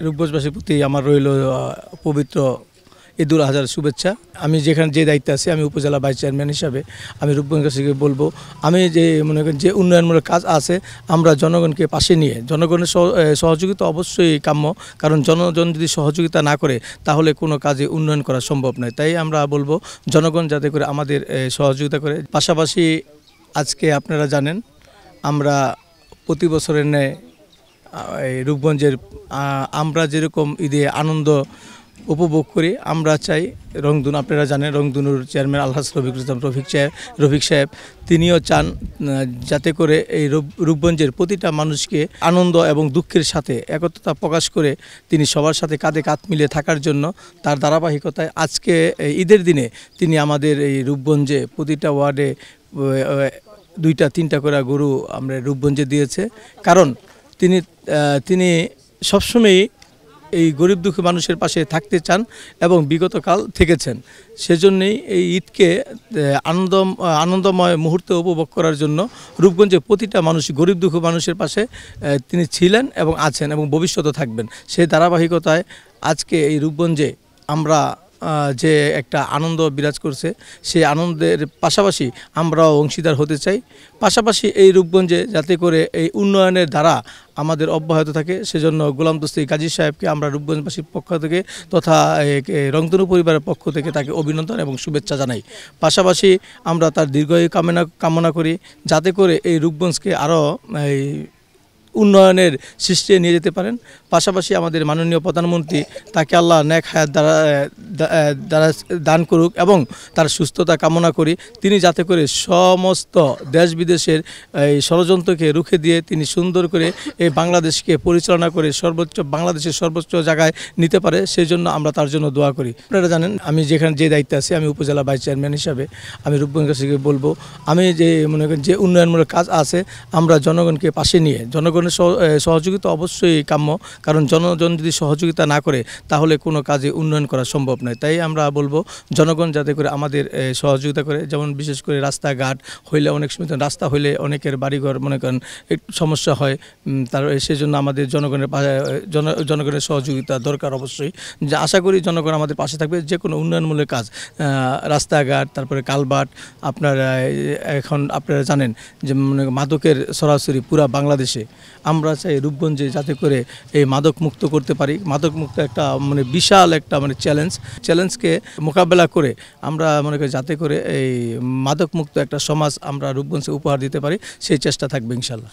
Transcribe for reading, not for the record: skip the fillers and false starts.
রূপগঞ্জবাসীর প্রতি আমার রইল পবিত্র ঈদুল আজহার শুভেচ্ছা। আমি যেখানে যে দায়িত্বে আছি, আমি উপজেলা ভাইস চেয়ারম্যান হিসাবে আমি রূপগঞ্জবাসীকে বলবো, আমি যে মনে করেন যে উন্নয়নমূলক কাজ আছে, আমরা জনগণকে পাশে নিয়ে জনগণের সহযোগিতা অবশ্যই কাম্য, কারণ জনগণ যদি সহযোগিতা না করে তাহলে কোনো কাজে উন্নয়ন করা সম্ভব নয়। তাই আমরা বলবো জনগণ যাতে করে আমাদের সহযোগিতা করে। পাশাপাশি আজকে আপনারা জানেন আমরা প্রতি বছরের ন্যায় এই রূপগঞ্জের আমরা যেরকম ঈদে আনন্দ উপভোগ করি, আমরা চাই রংধনু, আপনারা জানেন রংধনুর চেয়ারম্যান আলহাজ রফিক সাহেব তিনিও চান যাতে করে এই রূপগঞ্জের প্রতিটা মানুষকে আনন্দ এবং দুঃখের সাথে একত্রতা প্রকাশ করে তিনি সবার সাথে কাঁধে কাঁধ মিলিয়ে থাকার জন্য তার ধারাবাহিকতায় আজকে ঈদের দিনে তিনি আমাদের এই রূপগঞ্জে প্রতিটা ওয়ার্ডে 2-3টা করে গরু আমরা রূপগঞ্জে দিয়েছে। কারণ তিনি সবসময়ই এই গরিব দুঃখী মানুষের পাশে থাকতে চান এবং বিগতকাল থেকেছেন। সেজন্যই এই ঈদকে আনন্দময় মুহূর্তে উপভোগ করার জন্য রূপগঞ্জে প্রতিটা মানুষ গরিব দুঃখী মানুষের পাশে তিনি ছিলেন এবং আছেন এবং ভবিষ্যতে থাকবেন। সেই ধারাবাহিকতায় আজকে এই রূপগঞ্জে আমরা যে একটা আনন্দ বিরাজ করছে, সেই আনন্দের পাশাপাশি আমরাও অংশীদার হতে চাই। পাশাপাশি এই রূপগঞ্জে যাতে করে এই উন্নয়নের ধারা আমাদের অব্যাহত থাকে, সেজন্য গোলাম দস্তি গাজী সাহেবকে আমরা রূপগঞ্জবাসীর পক্ষ থেকে তথা রংধনু পরিবারের পক্ষ থেকে তাকে অভিনন্দন এবং শুভেচ্ছা জানাই। পাশাপাশি আমরা তার দীর্ঘায়ু কামনা করি যাতে করে এই রূপগঞ্জকে আরও উন্নয়নের সৃষ্টি নিয়ে যেতে পারেন। পাশাপাশি আমাদের মাননীয় প্রধানমন্ত্রী তাকে আল্লাহ নেক হায়াত দ্বারা দান করুক এবং তার সুস্থতা কামনা করি। তিনি যাতে করে সমস্ত দেশ বিদেশের এই ষড়যন্ত্রকে রুখে দিয়ে তিনি সুন্দর করে এই বাংলাদেশকে পরিচালনা করে বাংলাদেশের সর্বোচ্চ জায়গায় নিতে পারে, সেই জন্য আমরা তার জন্য দোয়া করি। আপনারা জানেন আমি যেখানে যে দায়িত্বে আছি, আমি উপজেলা ভাইস চেয়ারম্যান হিসাবে আমি রূপগঞ্জবাসীকে বলবো, আমি যে মনে করেন যে উন্নয়নমূলক কাজ আছে, আমরা জনগণকে পাশে নিয়ে জনগণের সহযোগিতা অবশ্যই কাম্য, কারণ জনগণ যদি সহযোগিতা না করে তাহলে কোনো কাজে উন্নয়ন করা সম্ভব নয়। তাই আমরা বলবো জনগণ যাতে করে আমাদের সহযোগিতা করে, যেমন বিশেষ করে রাস্তাঘাট হইলে অনেক সময় রাস্তা হইলে অনেকের বাড়িঘর মনে করেন একটু সমস্যা হয়, তার সেজন্য আমাদের জনগণের সহযোগিতা দরকার অবশ্যই। যা আশা করি জনগণ আমাদের পাশে থাকবে। যে কোনো উন্নয়নমূলক কাজ, রাস্তাঘাট, তারপরে কালভার্ট, এখন আপনারা জানেন যে মাদকের সরাসরি পুরা বাংলাদেশে আমরা চাই রূপগঞ্জে যাতে করে এই মাদক মুক্ত করতে পারি। মাদক মুক্ত একটা বিশাল একটা চ্যালেঞ্জকে মোকাবেলা করে আমরা মনে করি যাতে করে এই মাদক মুক্ত একটা সমাজ আমরা রূপগঞ্জে উপহার দিতে পারি, সেই চেষ্টা থাকবে ইনশাল্লাহ।